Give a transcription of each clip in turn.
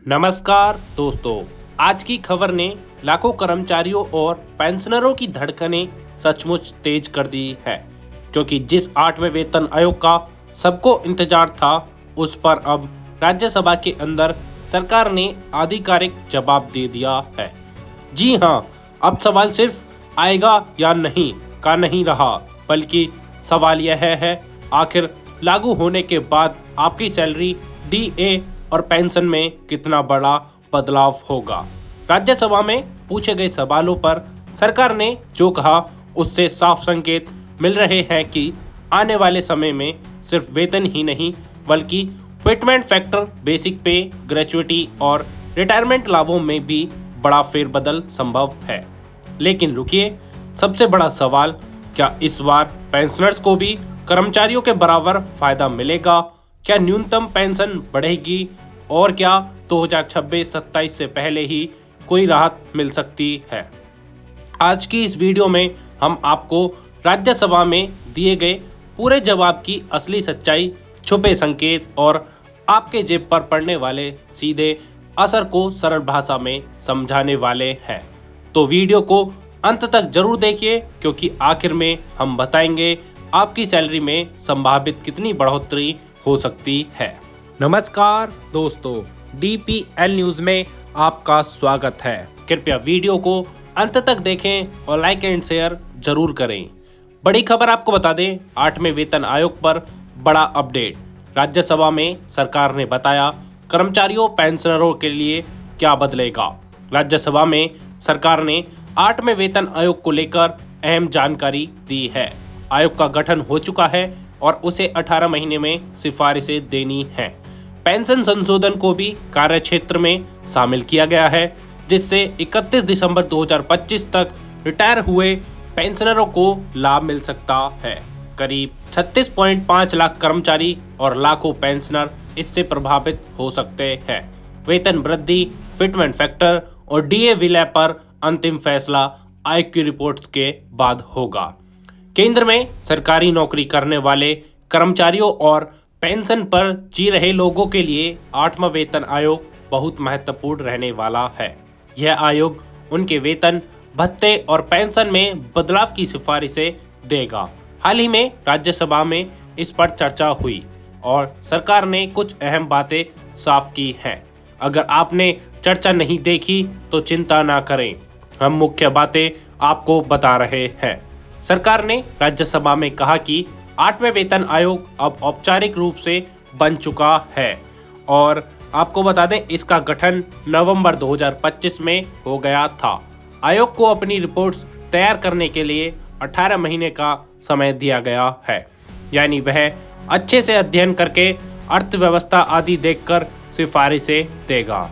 नमस्कार दोस्तों, आज की खबर ने लाखों कर्मचारियों और पेंशनरों की धड़कनें सचमुच तेज कर दी है, क्योंकि जिस 8वें वेतन आयोग का सबको इंतजार था, उस पर अब राज्यसभा के अंदर सरकार ने आधिकारिक जवाब दे दिया है। जी हां, अब सवाल सिर्फ आएगा या नहीं का नहीं रहा, बल्कि सवाल यह है आखिर लागू होने के बाद आपकी सैलरी, डीए और पेंशन में कितना बड़ा बदलाव होगा। राज्यसभा में पूछे गए सवालों पर सरकार ने जो कहा, उससे साफ संकेत मिल रहे हैं कि आने वाले समय में सिर्फ वेतन ही नहीं, बल्कि फिटमेंट फैक्टर, बेसिक पे, ग्रेचुइटी और रिटायरमेंट लाभों में भी बड़ा फेरबदल संभव है। लेकिन रुकिए, सबसे बड़ा सवाल, क्या इस बार पेंशनर्स को भी कर्मचारियों के बराबर फायदा मिलेगा? क्या न्यूनतम पेंशन बढ़ेगी और क्या 2026-27 से पहले ही कोई राहत मिल सकती है? आज की इस वीडियो में हम आपको राज्यसभा में दिए गए पूरे जवाब की असली सच्चाई, छुपे संकेत और आपके जेब पर पड़ने वाले सीधे असर को सरल भाषा में समझाने वाले हैं। तो वीडियो को अंत तक जरूर देखिए, क्योंकि आखिर में हम बताएंगे आपकी सैलरी में संभावित कितनी बढ़ोतरी हो सकती है। नमस्कार दोस्तों, डीपीएल न्यूज में आपका स्वागत है। कृपया वीडियो को अंत तक देखें और लाइक एंड शेयर जरूर करें। बड़ी खबर आपको बता दें, 8वें वेतन आयोग पर बड़ा अपडेट। राज्यसभा में सरकार ने बताया कर्मचारियों पेंशनरों के लिए क्या बदलेगा। राज्यसभा में सरकार ने 8वें वेतन आयोग को लेकर अहम जानकारी दी है। आयोग का गठन हो चुका है और उसे 18 महीने में सिफारिशें देनी है। पेंशन संशोधन को भी कार्यक्षेत्र में शामिल किया गया है, जिससे 31 दिसंबर 2025 तक रिटायर हुए पेंशनरों को लाभ मिल सकता है। करीब 36.5 लाख कर्मचारी और लाखों पेंशनर इससे प्रभावित हो सकते हैं। वेतन वृद्धि, फिटमेंट फैक्टर और डीए विलय पर अंतिम फैसला आयोग की रिपोर्ट्स के बाद होगा। केंद्र में सरकारी नौकरी करने वाले कर्मचारियों और पेंशन पर जी रहे लोगों के लिए 8वां वेतन आयोग बहुत महत्वपूर्ण रहने वाला है। यह आयोग उनके वेतन, भत्ते और पेंशन में बदलाव की सिफारिशें देगा। हाल ही में राज्यसभा में इस पर चर्चा हुई और सरकार ने कुछ अहम बातें साफ की हैं। अगर आपने चर्चा नहीं देखी तो चिंता ना करें, हम मुख्य बातें आपको बता रहे हैं। सरकार ने राज्यसभा में कहा कि 8वें वेतन आयोग अब औपचारिक रूप से बन चुका है और आपको बता दें, इसका गठन नवंबर 2025 में हो गया था। आयोग को अपनी रिपोर्ट्स तैयार करने के लिए 18 महीने का समय दिया गया है, यानी वह अच्छे से अध्ययन करके अर्थव्यवस्था आदि देखकर सिफारिशें देगा।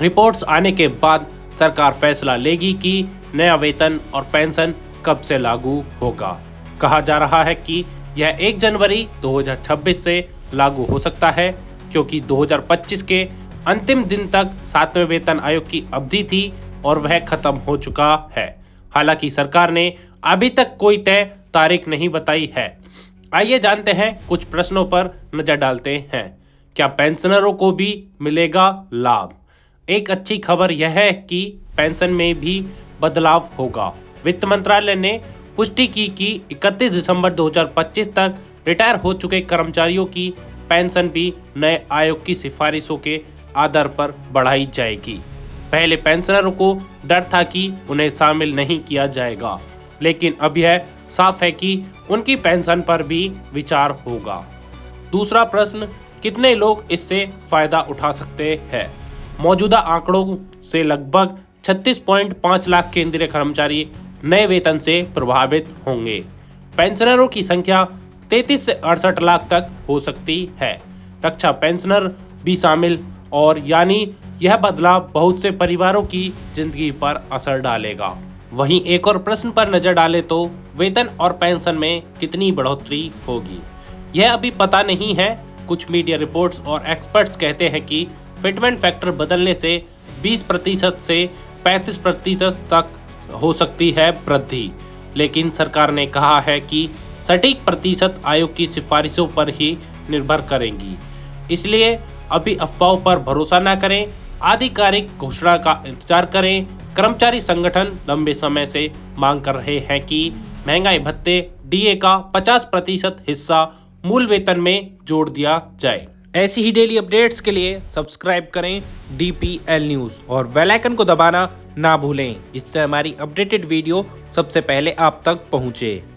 रिपोर्ट्स आने के बाद सरकार फैसला लेगी कि नया वेतन और पेंशन कब से लागू होगा। कहा जा रहा है कि यह 1 जनवरी 2026 से लागू हो सकता है, क्योंकि 2025 के अंतिम दिन तक 7वें वेतन आयोग की अवधि थी और वह खत्म हो चुका है। हालांकि सरकार ने अभी तक कोई तय तारीख नहीं बताई है। आइए जानते हैं, कुछ प्रश्नों पर नजर डालते हैं। क्या पेंशनरों को भी मिलेगा लाभ? एक अच्छी खबर यह है कि पेंशन में भी बदलाव होगा। वित्त मंत्रालय ने पुष्टि की कि 31 दिसंबर 2025 तक रिटायर हो चुके कर्मचारियों की पेंशन भी नए आयोग की सिफारिशों के आधार पर बढ़ाई जाएगी। पहले पेंशनरों को डर था कि उन्हें शामिल नहीं किया जाएगा, लेकिन अब यह साफ है कि उनकी पेंशन पर भी विचार होगा। दूसरा प्रश्न, कितने लोग इससे फायदा उठा सकते हैं? मौजूदा आंकड़ों से लगभग 36.5 लाख केंद्रीय कर्मचारी नए वेतन से प्रभावित होंगे। पेंशनरों की संख्या 33 से 68 लाख तक हो सकती है। रक्षा पेंशनर भी शामिल, और यानी यह बदलाव बहुत से परिवारों की जिंदगी पर असर डालेगा। वहीं एक और प्रश्न पर नजर डालें तो वेतन और पेंशन में कितनी बढ़ोतरी होगी? यह अभी पता नहीं है। कुछ मीडिया रिपोर्ट्स और एक्सपर्ट्स कहते हैं कि फिटमेंट फैक्टर बदलने से 20% से 35% तक हो सकती है वृद्धि, लेकिन सरकार ने कहा है कि सटीक प्रतिशत आयोग की सिफारिशों पर ही निर्भर करेंगी। इसलिए अभी अफवाहों पर भरोसा न करें, आधिकारिक घोषणा का इंतजार करें। कर्मचारी संगठन लंबे समय से मांग कर रहे हैं कि महंगाई भत्ते डीए का 50% हिस्सा मूल वेतन में जोड़ दिया जाए। ऐसी ही डेली अपडेट्स के लिए सब्सक्राइब करें DPL न्यूज़ और बेल आइकन को दबाना ना भूलें, जिससे हमारी अपडेटेड वीडियो सबसे पहले आप तक पहुंचे।